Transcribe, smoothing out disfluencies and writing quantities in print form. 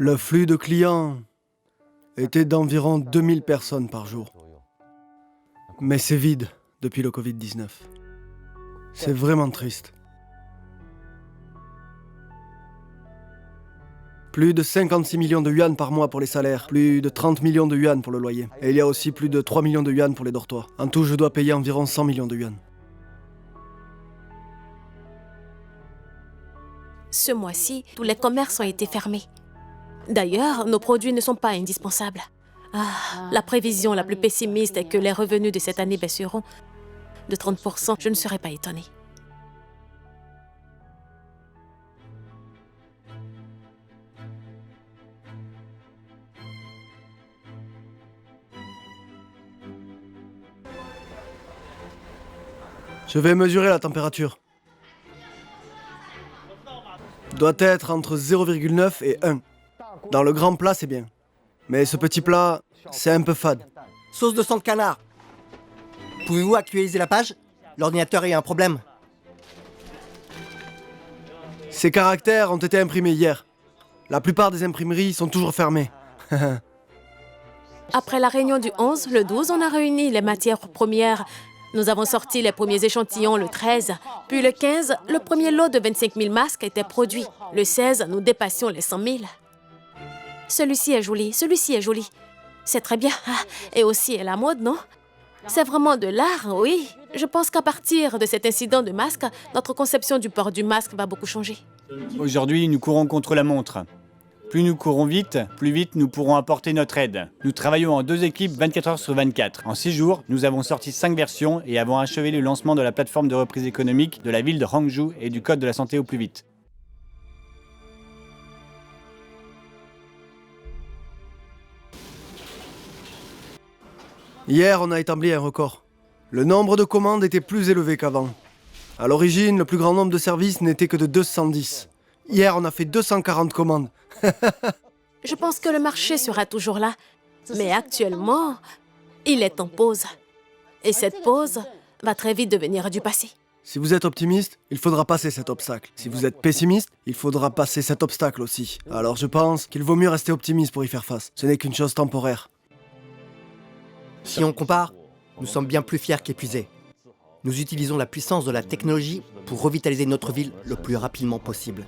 Le flux de clients était d'environ 2000 personnes par jour. Mais c'est vide depuis le Covid-19. C'est vraiment triste. Plus de 56 millions de yuan par mois pour les salaires, plus de 30 millions de yuan pour le loyer. Et il y a aussi plus de 3 millions de yuan pour les dortoirs. En tout, je dois payer environ 100 millions de yuan. Ce mois-ci, tous les commerces ont été fermés. D'ailleurs, nos produits ne sont pas indispensables. La prévision la plus pessimiste est que les revenus de cette année baisseront de 30%. Je ne serais pas étonnée. Je vais mesurer la température. Doit être entre 0,9 et 1. Dans le grand plat, c'est bien. Mais ce petit plat, c'est un peu fade. Sauce de sang de canard. Pouvez-vous actualiser la page? L'ordinateur a eu un problème. Ces caractères ont été imprimés hier. La plupart des imprimeries sont toujours fermées. Après la réunion du 11, le 12, on a réuni les matières premières. Nous avons sorti les premiers échantillons le 13. Puis le 15, le premier lot de 25 000 masques était produit. Le 16, nous dépassions les 100 000. Celui-ci est joli, celui-ci est joli. C'est très bien. Et aussi à la mode, non? C'est vraiment de l'art, oui. Je pense qu'à partir de cet incident de masque, notre conception du port du masque va beaucoup changer. Aujourd'hui, nous courons contre la montre. Plus nous courons vite, plus vite nous pourrons apporter notre aide. Nous travaillons en 2 équipes 24 heures sur 24. En 6 jours, nous avons sorti 5 versions et avons achevé le lancement de la plateforme de reprise économique de la ville de Hangzhou et du code de la santé au plus vite. Hier, on a établi un record. Le nombre de commandes était plus élevé qu'avant. À l'origine, le plus grand nombre de services n'était que de 210. Hier, on a fait 240 commandes. Je pense que le marché sera toujours là. Mais actuellement, il est en pause. Et cette pause va très vite devenir du passé. Si vous êtes optimiste, il faudra passer cet obstacle. Si vous êtes pessimiste, il faudra passer cet obstacle aussi. Alors je pense qu'il vaut mieux rester optimiste pour y faire face. Ce n'est qu'une chose temporaire. Si on compare, nous sommes bien plus fiers qu'épuisés. Nous utilisons la puissance de la technologie pour revitaliser notre ville le plus rapidement possible.